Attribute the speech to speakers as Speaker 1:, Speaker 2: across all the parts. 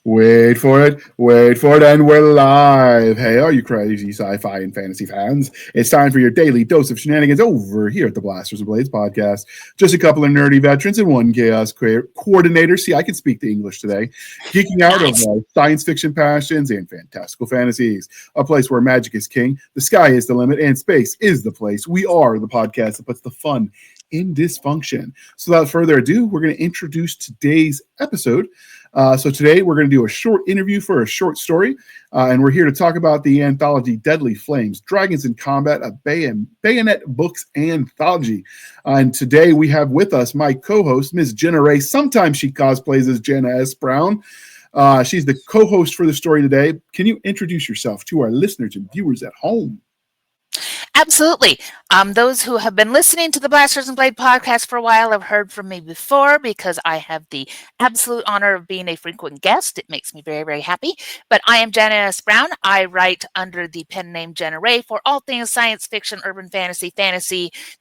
Speaker 1: wait for it, and we're live. Hey, all you crazy sci-fi and fantasy fans. It's time for your daily dose of shenanigans over here at the Blasters and Blades podcast. Just a couple of nerdy veterans and one chaos coordinator. See, I can speak the English today. Geeking out over science fiction passions and fantastical fantasies. A place where magic is king, the sky is the limit, and space is the place. We are the podcast that puts the fun in dysfunction. So without further ado, we're going to introduce today's episode. So today we're going to do a short interview for a short story, and we're here to talk about the anthology Deadly Flames, Dragons in Combat, a Bayonet Books anthology. And today we have with us my co-host, Ms. Jena Rey. Sometimes she cosplays as Jenna S. Brown. She's the co-host for the story today. Can you introduce yourself to our listeners and viewers at home?
Speaker 2: Absolutely. Those who have been listening to the Blasters and Blade podcast for a while have heard from me before because I have the absolute honor of being a frequent guest. It makes me very, very happy. But I am Jena S. Brown. I write under the pen name Jena Rey for all things science fiction, urban fantasy,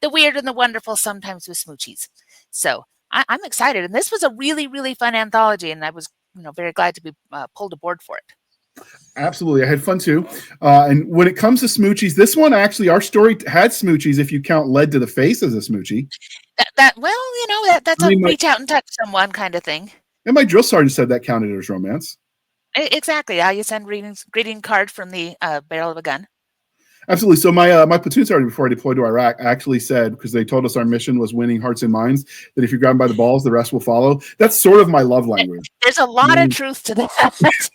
Speaker 2: the weird and the wonderful, sometimes with smoochies. So I'm excited. And this was a really, really fun anthology, and I was very glad to be pulled aboard for it.
Speaker 1: Absolutely. I had fun too. And when it comes to smoochies, this one actually, our story had smoochies if you count lead to the face as a smoochie.
Speaker 2: That's a reach out and touch someone kind of thing.
Speaker 1: And my drill sergeant said that counted as romance.
Speaker 2: Exactly. You send greeting card from the barrel of a gun.
Speaker 1: Absolutely. So my platoon sergeant, before I deployed to Iraq, actually said, because they told us our mission was winning hearts and minds, that if you grab them by the balls, the rest will follow. That's sort of my love language.
Speaker 2: There's a lot of truth to that.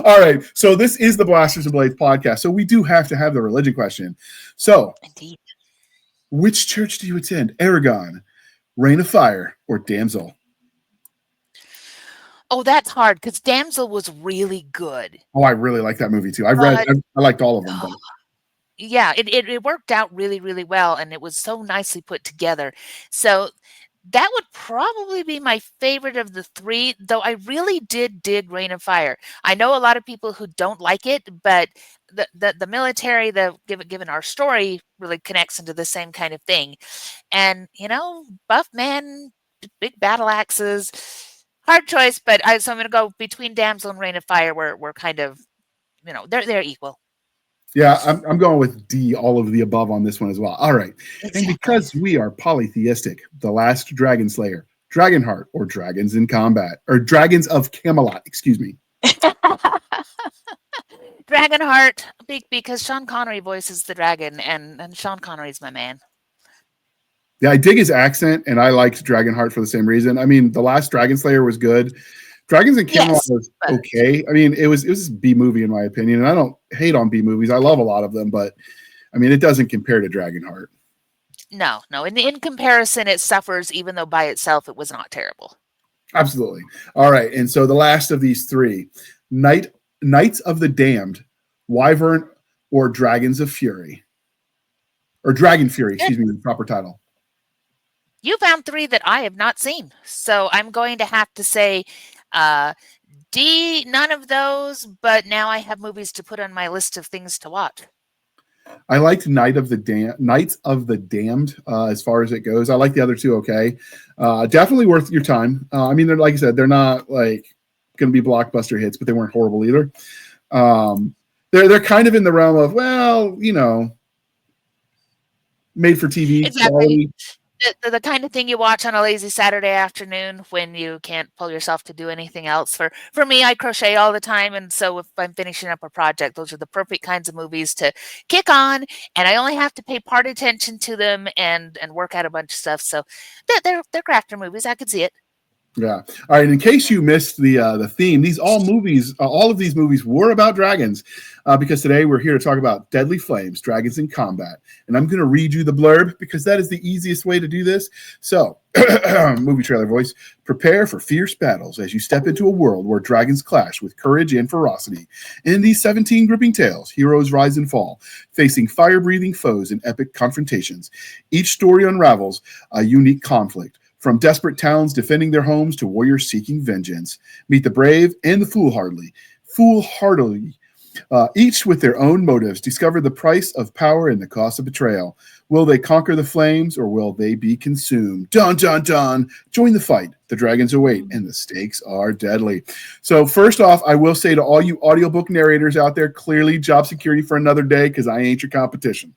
Speaker 1: All right. So this is the Blasters and Blades podcast. So we do have to have the religion question. So,
Speaker 2: indeed,
Speaker 1: which church do you attend? Aragon, Reign of Fire, or Damsel?
Speaker 2: Oh, that's hard because Damsel was really good.
Speaker 1: Oh, I really like that movie too. I liked all of them. But.
Speaker 2: Yeah, it worked out really, really well, and it was so nicely put together. So that would probably be my favorite of the three, though I really did dig Reign of Fire. I know a lot of people who don't like it, but the military, given our story, really connects into the same kind of thing. And, buff men, big battle axes, hard choice, but so I'm going to go between Damsel and Reign of Fire. We're kind of, they're equal.
Speaker 1: Yeah, I'm going with D, all of the above on this one as well. All right. Exactly. And because we are polytheistic, The Last Dragon Slayer, Dragonheart, or Dragons in Combat, or Dragons of Camelot, excuse me.
Speaker 2: Dragonheart, because Sean Connery voices the dragon, and Sean Connery's my man.
Speaker 1: Yeah, I dig his accent, and I liked Dragonheart for the same reason. I mean, The Last Dragon Slayer was good. Dragons in Camelot was okay. I mean, it was a B movie in my opinion, and I don't hate on B movies. I love a lot of them, but I mean, it doesn't compare to Dragonheart.
Speaker 2: No. In comparison, it suffers, even though by itself it was not terrible.
Speaker 1: Absolutely. All right, and so the last of these three, Knights of the Damned, Wyvern, or Dragons of Fury, or Dragon Fury. Excuse me, the proper title.
Speaker 2: You found three that I have not seen, so I'm going to have to say. D, none of those, but now I have movies to put on my list of things to watch.
Speaker 1: I liked Knights of the Damned as far as it goes. I like the other two. Okay. Definitely worth your time. I mean, they're, like I said, they're not like going to be blockbuster hits, but they weren't horrible either. They're kind of in the realm of, made for TV.
Speaker 2: Exactly. Quality. The kind of thing you watch on a lazy Saturday afternoon when you can't pull yourself to do anything else. For me, I crochet all the time, and so if I'm finishing up a project, those are the perfect kinds of movies to kick on, and I only have to pay part attention to them and work out a bunch of stuff. So they're crafter movies. I could see it.
Speaker 1: Yeah. All right. In case you missed the theme, all of these movies were about dragons, because today we're here to talk about Deadly Flames, Dragons in Combat. And I'm going to read you the blurb because that is the easiest way to do this. So, movie trailer voice, prepare for fierce battles as you step into a world where dragons clash with courage and ferocity. In these 17 gripping tales, heroes rise and fall, facing fire-breathing foes in epic confrontations. Each story unravels a unique conflict. From desperate towns defending their homes to warriors seeking vengeance. Meet the brave and the foolhardily, each with their own motives. Discover the price of power and the cost of betrayal. Will they conquer the flames or will they be consumed? Dun, dun, dun. Join the fight. The dragons await and the stakes are deadly. So first off, I will say to all you audiobook narrators out there, clearly job security for another day because I ain't your competition.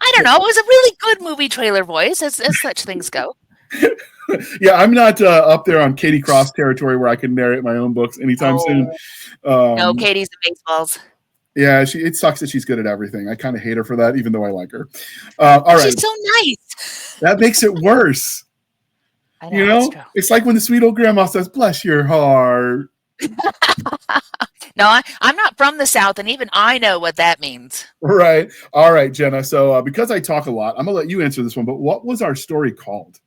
Speaker 2: I don't know. It was a really good movie trailer voice, as such things go.
Speaker 1: Yeah, I'm not up there on Katie Cross territory where I can narrate my own books anytime soon.
Speaker 2: No, Katie's the baseballs.
Speaker 1: Yeah, it sucks that she's good at everything. I kind of hate her for that, even though I like her. All right.
Speaker 2: She's so nice.
Speaker 1: That makes it worse.
Speaker 2: I know,
Speaker 1: it's like when the sweet old grandma says, "Bless your heart."
Speaker 2: No, I'm not from the South, and even I know what that means.
Speaker 1: Right. All right, Jenna. So because I talk a lot, I'm going to let you answer this one. But what was our story called?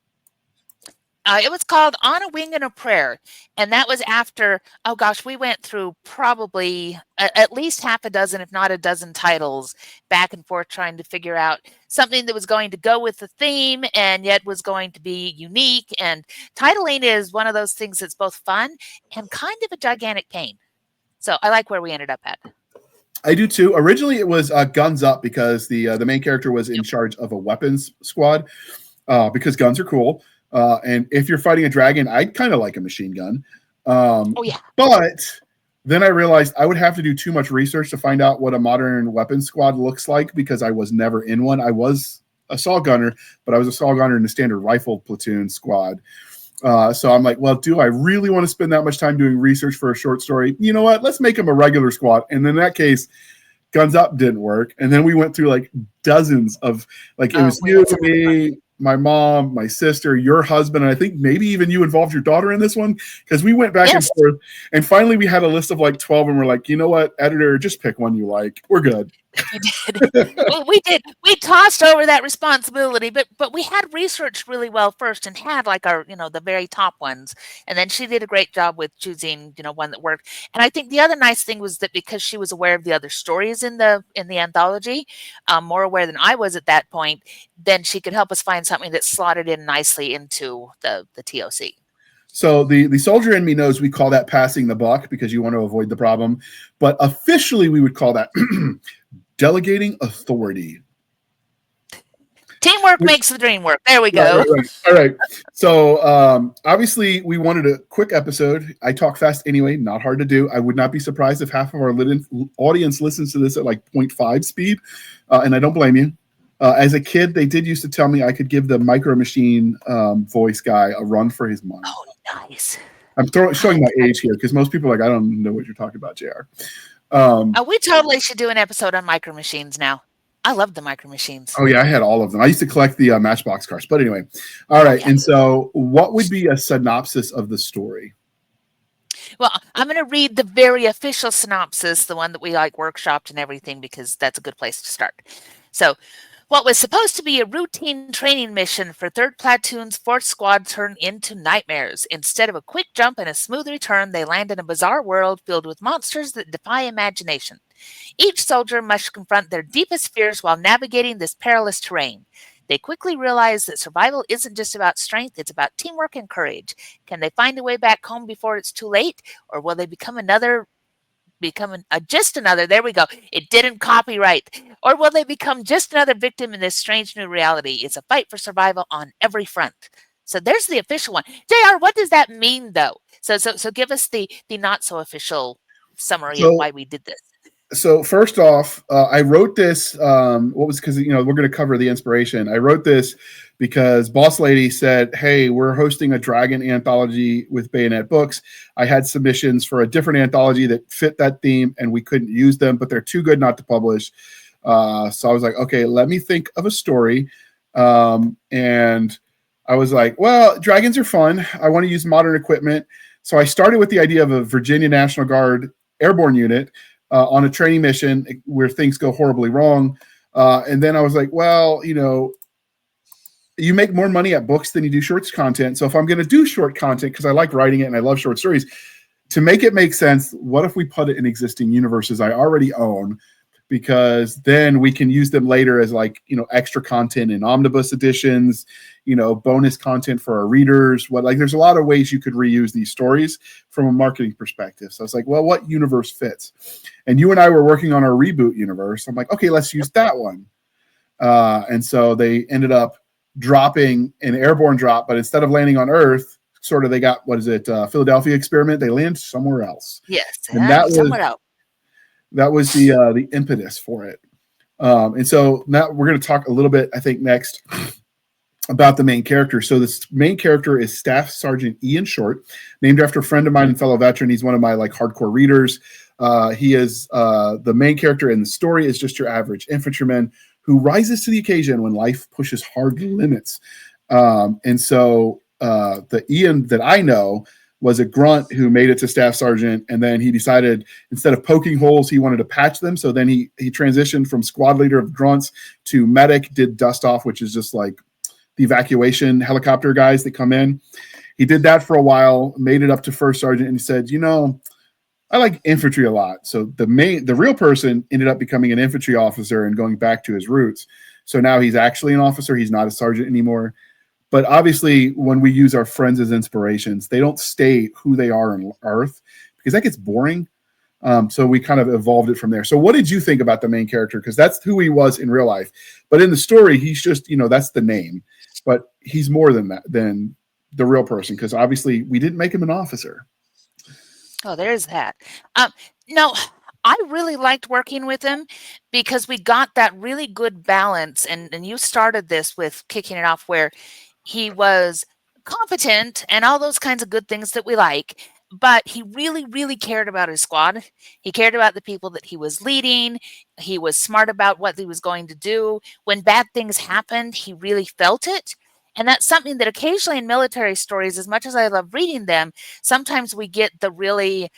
Speaker 2: It was called On a Wing and a Prayer. And that was after, oh gosh, we went through probably at least half a dozen, if not a dozen titles back and forth trying to figure out something that was going to go with the theme and yet was going to be unique. And titling is one of those things that's both fun and kind of a gigantic pain. So I like where we ended up at.
Speaker 1: I do too. Originally, it was Guns Up because the main character was in charge of a weapons squad because guns are cool. And if you're fighting a dragon, I'd kind of like a machine gun.
Speaker 2: Yeah.
Speaker 1: But then I realized I would have to do too much research to find out what a modern weapons squad looks like because I was never in one. I was a saw gunner, but I was a saw gunner in the standard rifle platoon squad. So I'm like, well, do I really want to spend that much time doing research for a short story? You know what? Let's make them a regular squad. And in that case, Guns Up didn't work. And then we went through like dozens of it was you, me, my mom, my sister, your husband, and I think maybe even you involved your daughter in this one because we went back and forth. And finally, we had a list of like 12, and we're like, you know what, editor, just pick one you like. We're good.
Speaker 2: We did. Well, we did. We tossed over that responsibility, but we had researched really well first and had like our, the very top ones. And then she did a great job with choosing, one that worked. And I think the other nice thing was that because she was aware of the other stories in the anthology, more aware than I was at that point, then she could help us find something that slotted in nicely into the TOC.
Speaker 1: So the soldier in me knows we call that passing the buck because you want to avoid the problem. But officially, we would call that delegating authority.
Speaker 2: Teamwork makes the dream work. There we go.
Speaker 1: Right. All right. So obviously, we wanted a quick episode. I talk fast anyway, not hard to do. I would not be surprised if half of our audience listens to this at like 0.5 speed. And I don't blame you. As a kid, they did used to tell me I could give the Micro Machine voice guy a run for his money.
Speaker 2: Oh, nice.
Speaker 1: I'm showing my age here because most people are like, I don't know what you're talking about, JR.
Speaker 2: We totally should do an episode on Micro Machines now. I love the Micro Machines.
Speaker 1: Oh, yeah, I had all of them. I used to collect the Matchbox cars. But anyway, all right. Yeah. And so what would be a synopsis of the story?
Speaker 2: Well, I'm going to read the very official synopsis, the one that we like workshopped and everything, because that's a good place to start. So, what was supposed to be a routine training mission for 3rd Platoon's 4th Squad turned into nightmares. Instead of a quick jump and a smooth return, they land in a bizarre world filled with monsters that defy imagination. Each soldier must confront their deepest fears while navigating this perilous terrain. They quickly realize that survival isn't just about strength, it's about teamwork and courage. Can they find a way back home before it's too late, or will they become just another, there we go, it didn't copyright, or will they become just another victim in this strange new reality? It's a fight for survival on every front. So there's the official one. JR, what does that mean though? So give us the not so official summary of why we did this.
Speaker 1: So first off, I wrote this, because, we're going to cover the inspiration. I wrote this because Boss Lady said, hey, we're hosting a dragon anthology with Bayonet Books. I had submissions for a different anthology that fit that theme, and we couldn't use them, but they're too good not to publish. So I was like, okay, let me think of a story. And I was like, well, dragons are fun. I want to use modern equipment. So I started with the idea of a Virginia National Guard airborne unit on a training mission where things go horribly wrong. And then I was like, well, you make more money at books than you do shorts content. So if I'm going to do short content, because I like writing it and I love short stories, to make it make sense, what if we put it in existing universes I already own? Because then we can use them later as extra content in omnibus editions, bonus content for our readers. There's a lot of ways you could reuse these stories from a marketing perspective. So it's like, well, what universe fits? And you and I were working on our reboot universe. I'm like, okay, let's use that one. And so they ended up dropping an airborne drop, but instead of landing on Earth, sort of they got, what is it, Philadelphia experiment, they land somewhere else.
Speaker 2: Yes,
Speaker 1: And that
Speaker 2: somewhere
Speaker 1: was
Speaker 2: else.
Speaker 1: the impetus for it. And so now we're going to talk a little bit, I think, next about the main character. So this main character is Staff Sergeant Ian Short, named after a friend of mine and fellow veteran. He's one of my like hardcore readers. He is the main character in the story is just your average infantryman who rises to the occasion when life pushes hard limits. And so the Ian that I know was a grunt who made it to staff sergeant, and then he decided instead of poking holes, he wanted to patch them. So then he transitioned from squad leader of grunts to medic, did dust off, which is just like the evacuation helicopter guys that come in. He did that for a while, made it up to first sergeant, and he said, I like infantry a lot. So the real person ended up becoming an infantry officer and going back to his roots. So now he's actually an officer. He's not a sergeant anymore. But obviously, when we use our friends as inspirations, they don't stay who they are on Earth because that gets boring. So we kind of evolved it from there. So what did you think about the main character? Because that's who he was in real life. But in the story, he's just, that's the name. But he's more than that, than the real person, because obviously we didn't make him an officer.
Speaker 2: Oh, there's that. No, I really liked working with him because we got that really good balance. And you started this with kicking it off where he was competent and all those kinds of good things that we like, but he really, really cared about his squad. He cared about the people that he was leading. He was smart about what he was going to do. When bad things happened, he really felt it. And that's something that occasionally in military stories, as much as I love reading them, sometimes we get the really,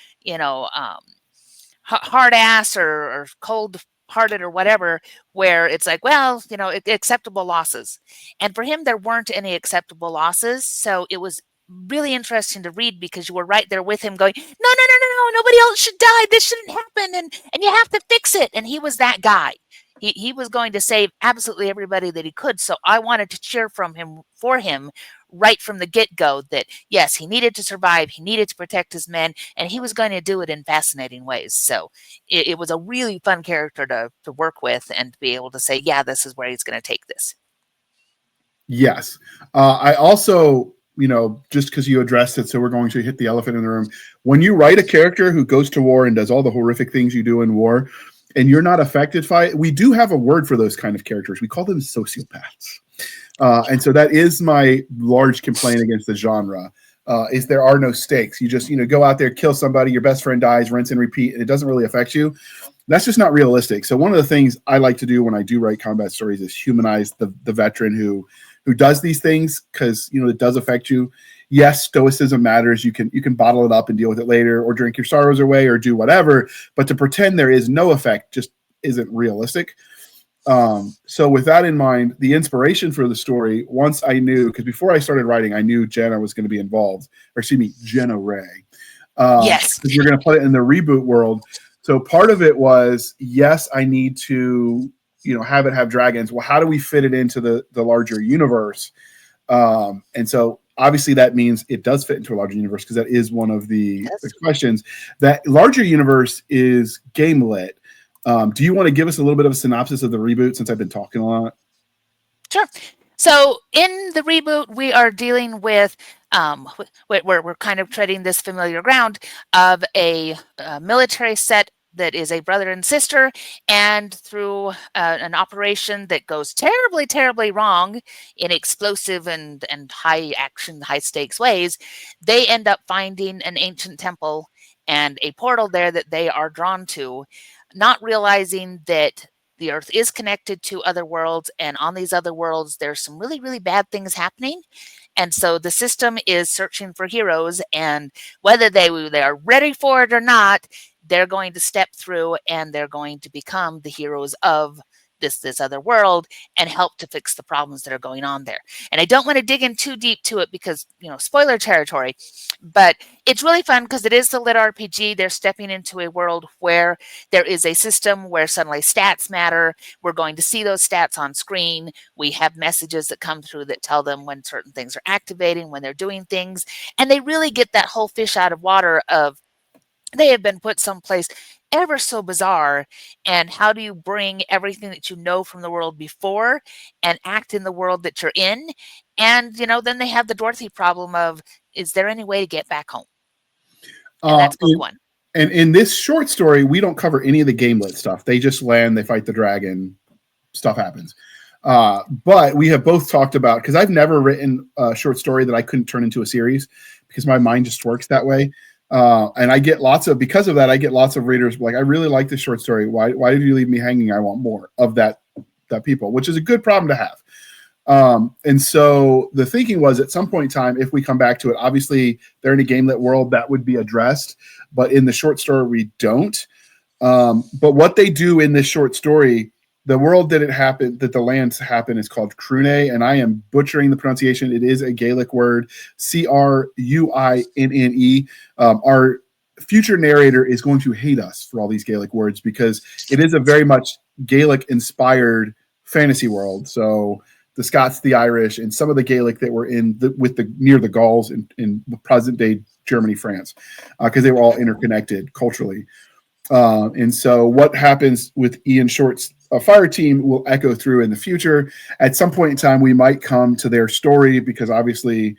Speaker 2: hard ass or cold hearted or whatever, where it's like, well, acceptable losses. And for him, there weren't any acceptable losses. So it was really interesting to read because you were right there with him going, no, no, no, no, no, nobody else should die. This shouldn't happen. And you have to fix it. And he was that guy. He was going to save absolutely everybody that he could. So I wanted to cheer for him right from the get-go that, yes, he needed to survive. He needed to protect his men, and he was going to do it in fascinating ways. So it was a really fun character to work with and to be able to say, yeah, this is where he's going to take this.
Speaker 1: Yes. I also, just because you addressed it, so we're going to hit the elephant in the room. When you write a character who goes to war and does all the horrific things you do in war, and you're not affected by it, we do have a word for those kind of characters. We call them sociopaths. And so that is my large complaint against the genre, is there are no stakes. You just, go out there, kill somebody, your best friend dies, rinse and repeat, and it doesn't really affect you. That's just not realistic. So one of the things I like to do when I do write combat stories is humanize the veteran who does these things, because, it does affect you. Yes, stoicism matters. You can bottle it up and deal with it later, or drink your sorrows away, or do whatever. But to pretend there is no effect just isn't realistic. So with that in mind, the inspiration for the story, once I knew, because before I started writing, I knew Jena was going to be involved, or excuse me, Jena Rey.
Speaker 2: Yes.
Speaker 1: Because we're going to put it in the reboot world. So part of it was, yes, I need to, have it have dragons. Well, how do we fit it into the larger universe? And so obviously that means it does fit into a larger universe, because that is one of the questions. That larger universe is game lit. Do you want to give us a little bit of a synopsis of the reboot, since I've been talking a lot?
Speaker 2: Sure. So in the reboot, we are dealing with, we're kind of treading this familiar ground of a military set that is a brother and sister, and through an operation that goes terribly, terribly wrong in explosive and high action, high stakes ways, they end up finding an ancient temple and a portal there that they are drawn to, not realizing that the earth is connected to other worlds, and on these other worlds there's some really, really bad things happening. And so the system is searching for heroes, and whether they are ready for it or not, they're going to step through and they're going to become the heroes of this other world and help to fix the problems that are going on there. And I don't want to dig in too deep to it because, spoiler territory, but it's really fun because it is the lit RPG. They're stepping into a world where there is a system where suddenly stats matter. We're going to see those stats on screen. We have messages that come through that tell them when certain things are activating, when they're doing things, and they really get that whole fish out of water of they have been put someplace ever so bizarre. And how do you bring everything that you know from the world before and act in the world that you're in? And, then they have the Dorothy problem of, is there any way to get back home? And that's book one.
Speaker 1: And in this short story, we don't cover any of the gamelet stuff. They just land, they fight the dragon, stuff happens. But we have both talked about, because I've never written a short story that I couldn't turn into a series because my mind just works that way. And I get because of that, I get lots of readers like, I really like this short story. Why did you leave me hanging? I want more of that people, which is a good problem to have. And so the thinking was at some point in time, if we come back to it, obviously they're in a gamelet world that would be addressed, but in the short story, we don't. But what they do in this short story, the world that the lands happen is called Crune, and I am butchering the pronunciation. It is a Gaelic word, Cruinne. Our future narrator is going to hate us for all these Gaelic words because it is a very much Gaelic-inspired fantasy world. So the Scots, the Irish, and some of the Gaelic that were near the Gauls in present-day Germany, France, because they were all interconnected culturally. And so what happens with Ian Short's fire team will echo through in the future. At some point in time, we might come to their story because obviously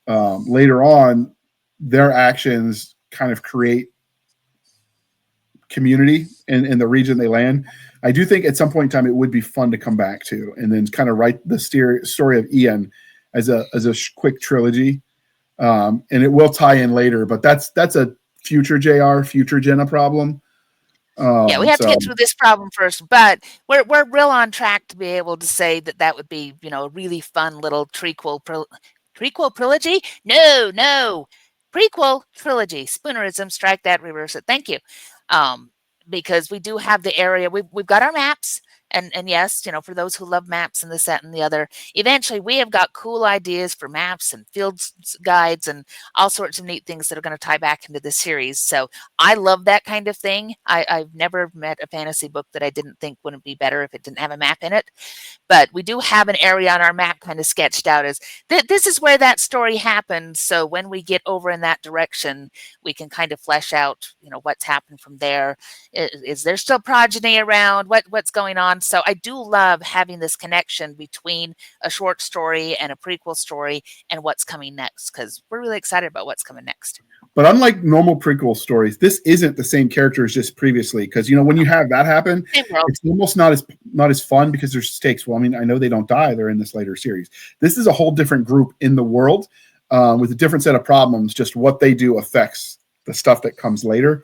Speaker 1: later on, their actions kind of create community in the region they land. I do think at some point in time, it would be fun to come back to and then kind of write the story of Ian as a quick trilogy. And it will tie in later, but that's a future Jena problem.
Speaker 2: Yeah, we have to get through this problem first, but we're real on track to be able to say that would be, a really fun little prequel trilogy? No. Prequel trilogy. Spoonerism, strike that, reverse it. Thank you. Because we do have the area. We've got our maps. And yes, for those who love maps and this, that, and the other, eventually we have got cool ideas for maps and field guides and all sorts of neat things that are going to tie back into this series. So I love that kind of thing. I've never met a fantasy book that I didn't think wouldn't be better if it didn't have a map in it. But we do have an area on our map kind of sketched out as this is where that story happened. So when we get over in that direction, we can kind of flesh out, what's happened from there. Is there still progeny around? What's going on? So I do love having this connection between a short story and a prequel story and what's coming next, because we're really excited about what's coming next.
Speaker 1: But unlike normal prequel stories, this isn't the same character as just previously, because when you have that happen, it's almost not as fun because there's stakes. Well, I mean, I know they don't die; they're in this later series. This is a whole different group in the world with a different set of problems. Just what they do affects the stuff that comes later.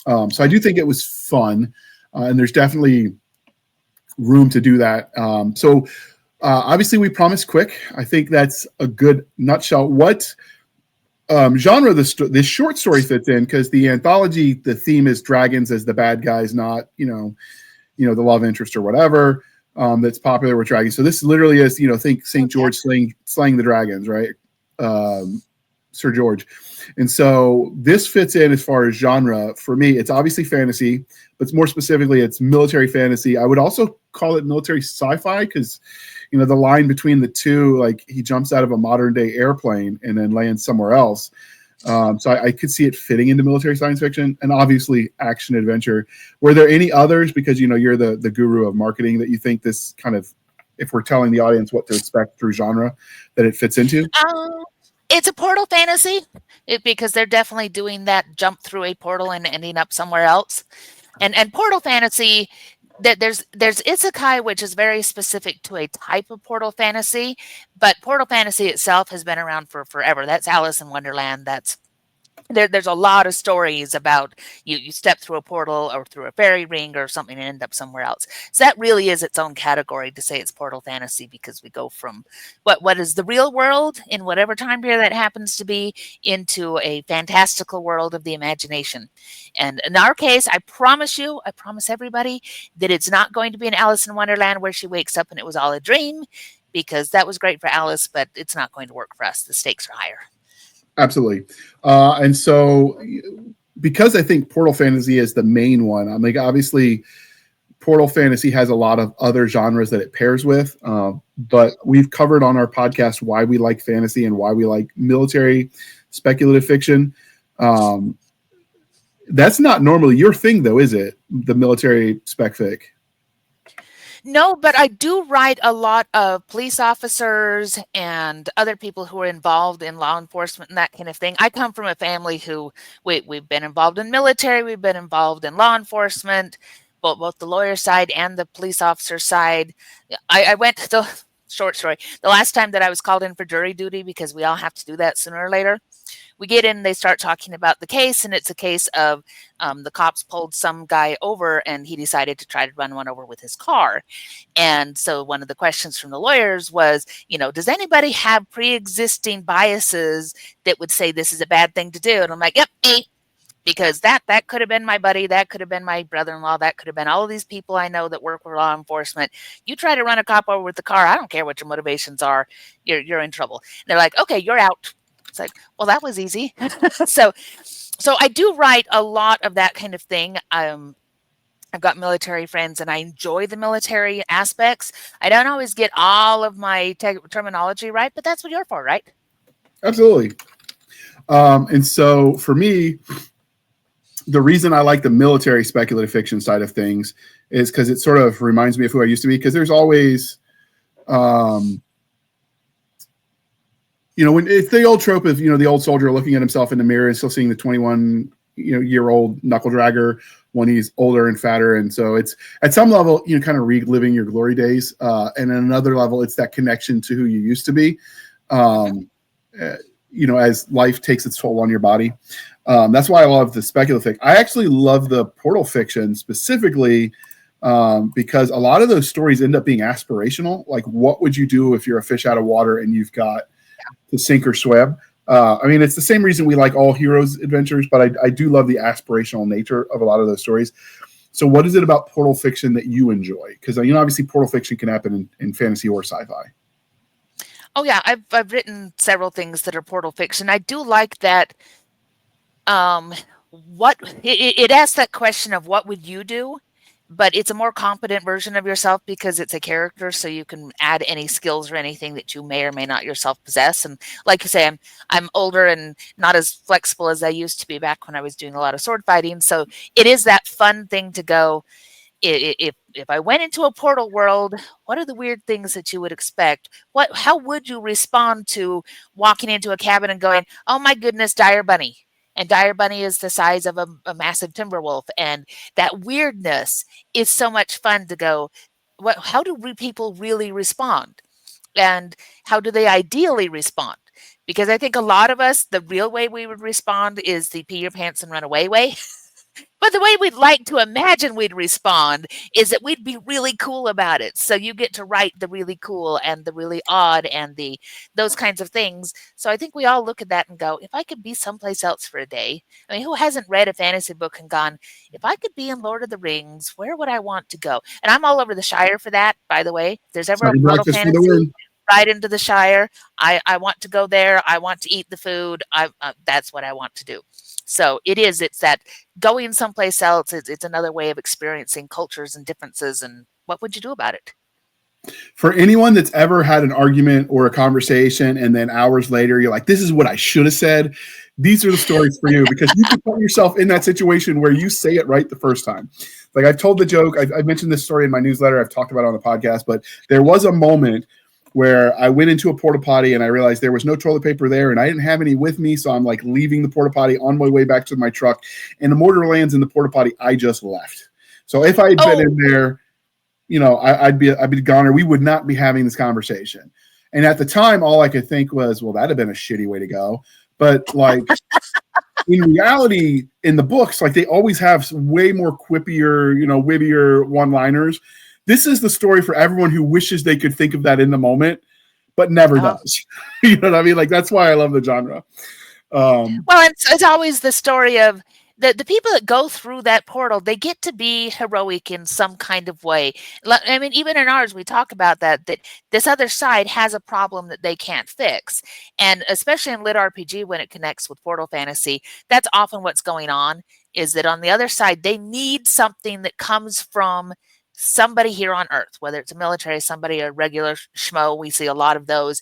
Speaker 1: So I do think it was fun, and there's definitely room to do that. So obviously we promised quick. I think that's a good nutshell. What genre this short story fits in, because the anthology, the theme is dragons as the bad guys, not the love interest or whatever that's popular with dragons. So this literally is think St. George slaying the dragons, right? Sir George. And so this fits in as far as genre. For me, it's obviously fantasy, but more specifically, it's military fantasy. I would also call it military sci-fi because, the line between the two, like he jumps out of a modern day airplane and then lands somewhere else. So I could see it fitting into military science fiction and obviously action adventure. Were there any others? Because, you're the guru of marketing that you think this kind of, if we're telling the audience what to expect through genre, that it fits into?
Speaker 2: It's a portal fantasy because they're definitely doing that jump through a portal and ending up somewhere else. And portal fantasy, that there's isekai, which is very specific to a type of portal fantasy, but portal fantasy itself has been around for forever. That's Alice in Wonderland. There's a lot of stories about you step through a portal or through a fairy ring or something and end up somewhere else. So that really is its own category to say it's portal fantasy, because we go from what is the real world in whatever time period that happens to be into a fantastical world of the imagination. And in our case, I promise everybody that it's not going to be an Alice in Wonderland where she wakes up and it was all a dream, because that was great for Alice, but it's not going to work for us. The stakes are higher.
Speaker 1: Absolutely. And so because I think portal fantasy is the main one, obviously portal fantasy has a lot of other genres that it pairs with, but we've covered on our podcast why we like fantasy and why we like military speculative fiction. That's not normally your thing, though, is it? The military spec fic.
Speaker 2: No, but I do write a lot of police officers and other people who are involved in law enforcement and that kind of thing. I come from a family who we've been involved in military, we've been involved in law enforcement, both the lawyer side and the police officer side. I went to the short story. The last time that I was called in for jury duty, because we all have to do that sooner or later, we get in, they start talking about the case, and it's a case of the cops pulled some guy over and he decided to try to run one over with his car. And so one of the questions from the lawyers was, does anybody have pre-existing biases that would say this is a bad thing to do? And I'm like, yep, me. Because that could have been my buddy, that could have been my brother-in-law, that could have been all of these people I know that work for law enforcement. You try to run a cop over with the car, I don't care what your motivations are, you're in trouble. And they're like, okay, you're out. It's like, well, that was easy. So I do write a lot of that kind of thing. I've got military friends and I enjoy the military aspects. I don't always get all of my terminology right, but that's what you're for, right?
Speaker 1: Absolutely. And so for me, the reason I like the military speculative fiction side of things is because it sort of reminds me of who I used to be. Because there's always, when it's the old trope of, the old soldier looking at himself in the mirror and still seeing the 21, year old knuckle dragger when he's older and fatter. And so it's at some level, kind of reliving your glory days. And at another level, it's that connection to who you used to be. As life takes its toll on your body. That's why I love the speculative fic. I actually love the portal fiction specifically because a lot of those stories end up being aspirational. Like, what would you do if you're a fish out of water and you've got to sink or swim? It's the same reason we like all heroes' adventures, but I do love the aspirational nature of a lot of those stories. So what is it about portal fiction that you enjoy? Because, obviously portal fiction can happen in fantasy or sci-fi.
Speaker 2: Oh yeah, I've written several things that are portal fiction. I do like that. What it asks that question of what would you do, but it's a more competent version of yourself because it's a character, so you can add any skills or anything that you may or may not yourself possess. And like you say, I'm older and not as flexible as I used to be back when I was doing a lot of sword fighting. So it is that fun thing to go, if I went into a portal world, what are the weird things that you would expect? How would you respond to walking into a cabin and going, oh my goodness, dire bunny? And dire bunny is the size of a massive timber wolf. And that weirdness is so much fun to go, how do people really respond? And how do they ideally respond? Because I think a lot of us, the real way we would respond is the pee your pants and run away way. But the way we'd like to imagine we'd respond is that we'd be really cool about it. So you get to write the really cool and the really odd and those kinds of things. So I think we all look at that and go, if I could be someplace else for a day. I mean, who hasn't read a fantasy book and gone, if I could be in Lord of the Rings, where would I want to go? And I'm all over the Shire for that, by the way. If there's ever a portal fantasy right into the Shire, I want to go there. I want to eat the food. That's what I want to do. So it's that going someplace else. It's another way of experiencing cultures and differences. And what would you do about it?
Speaker 1: For anyone that's ever had an argument or a conversation and then hours later you're like, this is what I should have said, these are the stories for you, because you can put yourself in that situation where you say it right the first time. Like, I've told the joke, I've mentioned this story in my newsletter, I've talked about it on the podcast, but there was a moment where I went into a porta potty and I realized there was no toilet paper there and I didn't have any with me. So I'm like leaving the porta potty on my way back to my truck, and the mortar lands in the porta potty I just left. So if I had been in there, I'd be gone, or we would not be having this conversation. And at the time, all I could think was, well, that'd have been a shitty way to go. But like in reality, in the books, like they always have way more quippier, wittier one-liners. This is the story for everyone who wishes they could think of that in the moment, but never does. You know what I mean? Like, that's why I love the genre.
Speaker 2: Well, it's always the story of the people that go through that portal. They get to be heroic in some kind of way. I mean, even in ours, we talk about that this other side has a problem that they can't fix. And especially in Lit RPG, when it connects with portal fantasy, that's often what's going on, is that on the other side, they need something that comes from somebody here on Earth, whether it's a military, somebody, a regular schmo. We see a lot of those.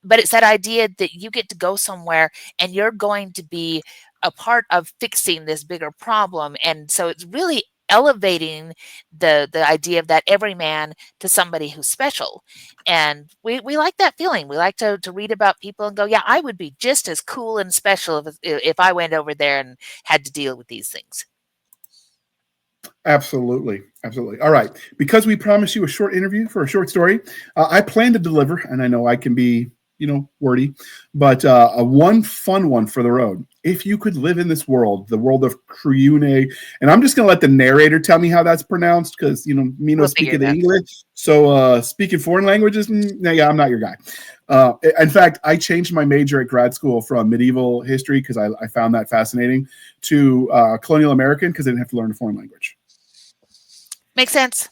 Speaker 2: But it's that idea that you get to go somewhere and you're going to be a part of fixing this bigger problem. And so it's really elevating the idea of that everyman to somebody who's special. And we like that feeling. We like to read about people and go, yeah, I would be just as cool and special if I went over there and had to deal with these things.
Speaker 1: Absolutely. Absolutely. All right. Because we promised you a short interview for a short story, I plan to deliver, and I know I can be, wordy, but a one fun one for the road. If you could live in this world, the world of Kruyune, and I'm just going to let the narrator tell me how that's pronounced because, me no speaking the English. So speaking foreign languages, yeah, I'm not your guy. In fact, I changed my major at grad school from medieval history because I found that fascinating to colonial American because I didn't have to learn a foreign language.
Speaker 2: Makes sense.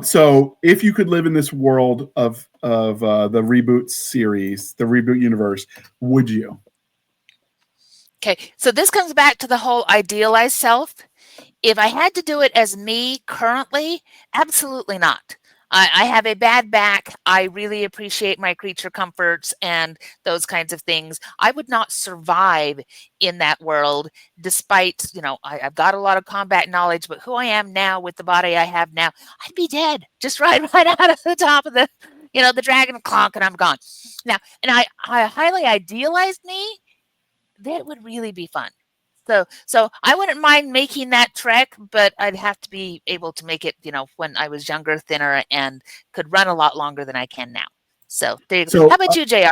Speaker 1: So if you could live in this world of the reboot series, the reboot universe, would you?
Speaker 2: Okay, so this comes back to the whole idealized self. If I had to do it as me currently, absolutely not. I have a bad back. I really appreciate my creature comforts and those kinds of things. I would not survive in that world despite, I've got a lot of combat knowledge, but who I am now with the body I have now, I'd be dead. Just right out of the top of the, the dragon clonk and I'm gone. Now, and I highly idealized me. That would really be fun. So I wouldn't mind making that trek, but I'd have to be able to make it, when I was younger, thinner, and could run a lot longer than I can now. So there you go.
Speaker 1: So,
Speaker 2: how about you, JR?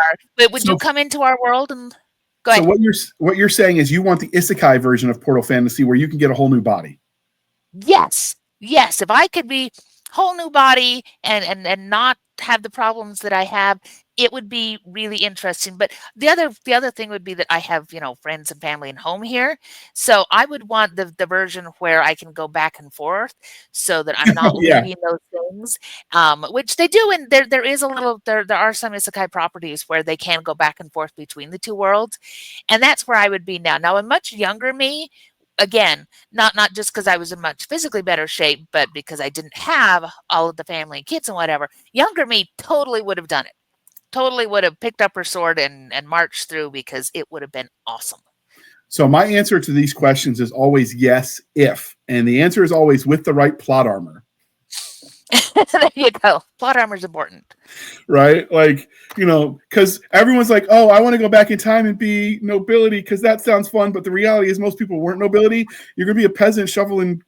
Speaker 2: Would you come into our world and go ahead?
Speaker 1: So what you're saying is you want the isekai version of Portal Fantasy where you can get a whole new body.
Speaker 2: Yes. If I could be whole new body and not have the problems that I have, it would be really interesting. But the other thing would be that I have, friends and family and home here. So I would want the version where I can go back and forth so that I'm not leaving those things, which they do. And there are some isekai properties where they can go back and forth between the two worlds. And that's where I would be now. Now, a much younger me, again, not just because I was in much physically better shape, but because I didn't have all of the family and kids and whatever, younger me totally would have done it. Totally would have picked up her sword and marched through because it would have been awesome.
Speaker 1: So my answer to these questions is always yes, if. And the answer is always with the right plot armor.
Speaker 2: There you go. Plot armor is important.
Speaker 1: Right? Like, because everyone's like, oh, I want to go back in time and be nobility because that sounds fun. But the reality is most people weren't nobility. You're going to be a peasant shoveling,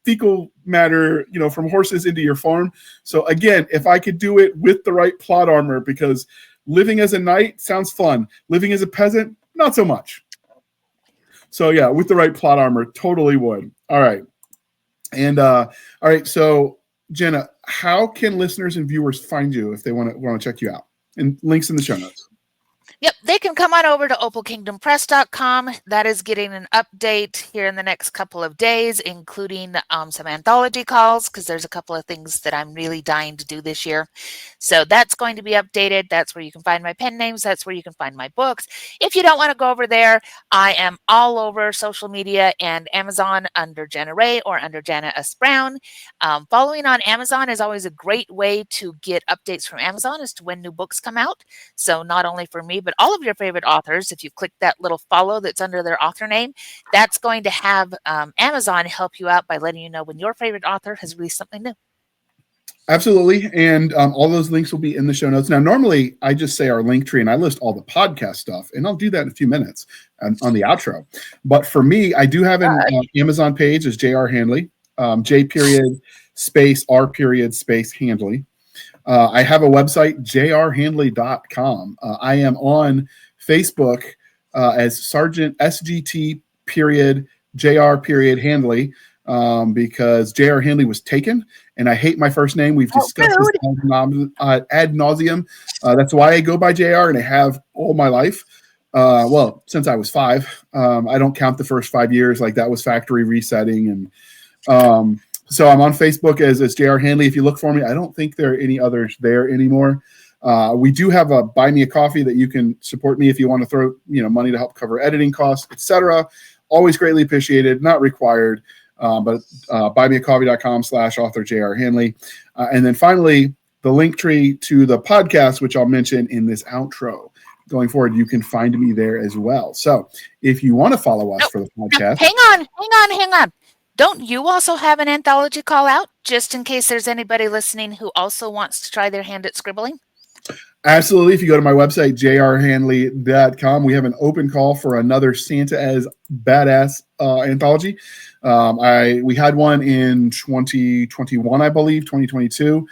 Speaker 1: fecal matter, from horses into your farm. So again, if I could do it with the right plot armor, because living as a knight sounds fun. Living as a peasant, not so much. So yeah, with the right plot armor, totally would. All right. And all right, so Jena, how can listeners and viewers find you if they want to check you out? And links in the show notes.
Speaker 2: Yep, they can come on over to opalkingdompress.com. That is getting an update here in the next couple of days, including some anthology calls, because there's a couple of things that I'm really dying to do this year. So that's going to be updated. That's where you can find my pen names. That's where you can find my books. If you don't want to go over there, I am all over social media and Amazon under Jena Rey or under Jana S. Brown. Following on Amazon is always a great way to get updates from Amazon as to when new books come out. So not only for me, but all of your favorite authors, if you click that little follow that's under their author name, that's going to have Amazon help you out by letting you know when your favorite author has released something new.
Speaker 1: Absolutely. And all those links will be in the show notes. Now, normally I just say our link tree and I list all the podcast stuff, and I'll do that in a few minutes on the outro. But for me, I do have an Amazon page as JR Handley, J.R.Handley. I have a website, jrhandley.com. I am on Facebook as Sergeant SGT JR Handley because JR Handley was taken, and I hate my first name. We've discussed this ad nauseum. That's why I go by JR, and I have all my life. Well, since I was 5. I don't count the first 5 years. Like that was factory resetting. And so I'm on Facebook as JR Handley. If you look for me, I don't think there are any others there anymore. We do have a buy me a coffee that you can support me if you want to throw money to help cover editing costs, etc. Always greatly appreciated, not required. But buymeacoffee.com/author JR Handley. And then finally, the link tree to the podcast, which I'll mention in this outro. going forward, you can find me there as well. So if you want to follow us
Speaker 2: No,
Speaker 1: for the
Speaker 2: no,
Speaker 1: podcast,
Speaker 2: hang on. Don't you also have an anthology call out, just in case there's anybody listening who also wants to try their hand at scribbling?
Speaker 1: absolutely. If you go to my website, jrhandley.com, we have an open call for another Santa as Badass anthology. We had one in 2021, I believe, 2022.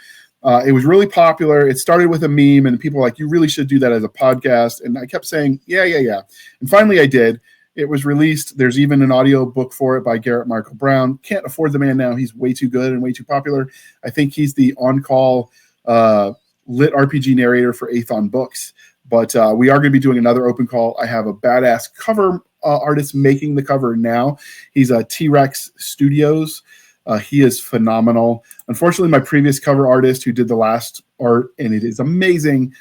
Speaker 1: It was really popular. It started with a meme, and people were like, you really should do that as a podcast. And I kept saying, yeah. And finally I did. It was released. There's even an audio book for it by Garrett Michael Brown. Can't afford the man now. He's way too good and way too popular. I think he's the on-call lit RPG narrator for Athon Books. But we are going to be doing another open call. I have a badass cover artist making the cover now. He's a T-Rex Studios. He is phenomenal. Unfortunately, my previous cover artist who did the last art, and it is amazing,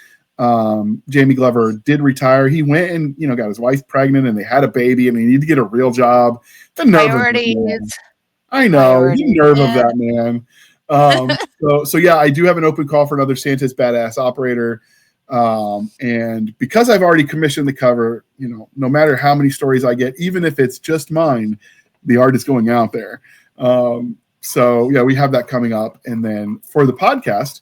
Speaker 1: Jamie Glover, did retire. He went and got his wife pregnant, and they had a baby, and he needed to get a real job. The nerve of that man. I know the nerve of that man. So yeah, I do have an open call for another Santa's Badass operator. And because I've already commissioned the cover, no matter how many stories I get, even if it's just mine, the art is going out there. So yeah, we have that coming up. And then for the podcast,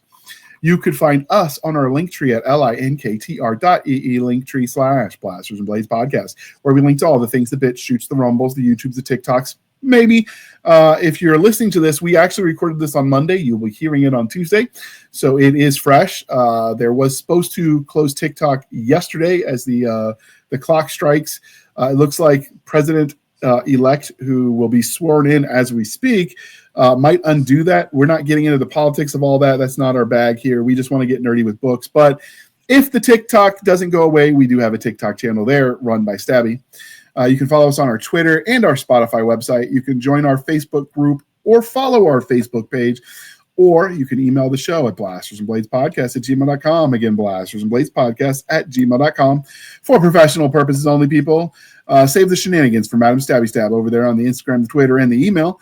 Speaker 1: you could find us on our link tree at linktr.ee linktree/Blasters and Blades podcast, where we link to all the things, the bits, shoots, the rumbles, the YouTubes, the TikToks. Maybe if you're listening to this, we actually recorded this on Monday. You'll be hearing it on Tuesday, so it is fresh. There was supposed to close TikTok yesterday as the clock strikes. It looks like President-elect, who will be sworn in as we speak, might undo that. We're not getting into the politics of all that. That's not our bag here. We just want to get nerdy with books. But if the TikTok doesn't go away, we do have a TikTok channel there run by Stabby. You can follow us on our Twitter and our Spotify website. You can join our Facebook group or follow our Facebook page, or you can email the show at blastersandbladespodcast@gmail.com. Again, blastersandbladespodcast@gmail.com. For professional purposes only, people. Save the shenanigans for Madam Stabby Stab over there on the Instagram, the Twitter, and the email.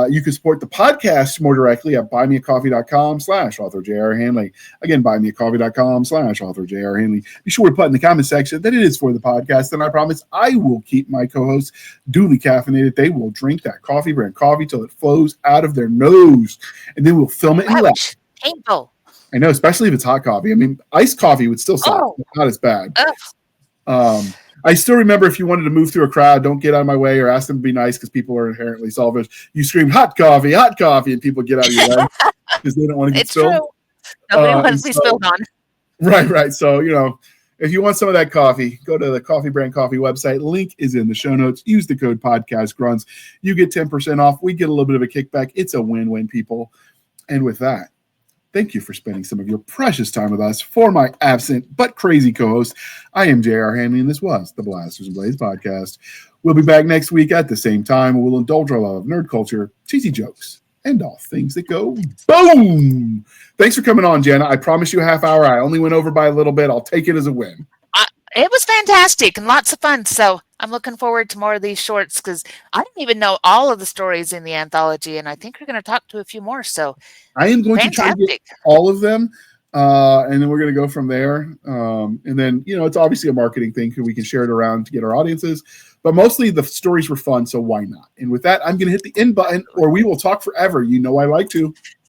Speaker 1: You can support the podcast more directly at buymeacoffee.com/author J.R. Handley. Again, buymeacoffee.com/author J.R. Handley. Be sure to put in the comment section that it is for the podcast, and I promise I will keep my co-hosts duly caffeinated. They will drink that coffee brand coffee till it flows out of their nose, and then we'll film it and laugh.
Speaker 2: Painful.
Speaker 1: I know, especially if it's hot coffee. I mean, iced coffee would still suck. It's not as bad. I still remember, if you wanted to move through a crowd, don't get out of my way or ask them to be nice, because people are inherently selfish. You scream hot coffee, and people get out of your way because they don't want to get spilled.
Speaker 2: True. Nobody wants to be spilled on.
Speaker 1: Right. So, if you want some of that coffee, go to the Coffee Brand Coffee website. Link is in the show notes. Use the code podcast grunts. You get 10% off. We get a little bit of a kickback. It's a win-win, people. And with that, thank you for spending some of your precious time with us. For my absent but crazy co-host, I am J.R. Handley, and this was the Blasters and Blades podcast. We'll be back next week at the same time. We'll indulge our love of nerd culture, cheesy jokes, and all things that go boom. Thanks for coming on, Jena. I promise you a half hour. I only went over by a little bit. I'll take it as a win.
Speaker 2: It was fantastic and lots of fun. So I'm looking forward to more of these shorts, because I didn't even know all of the stories in the anthology, and I think we're going to talk to a few more. So
Speaker 1: I am going to try to get all of them, and then we're going to go from there. And then, it's obviously a marketing thing, because we can share it around to get our audiences. But mostly the stories were fun, so why not? And with that, I'm going to hit the end button, or we will talk forever. I like to.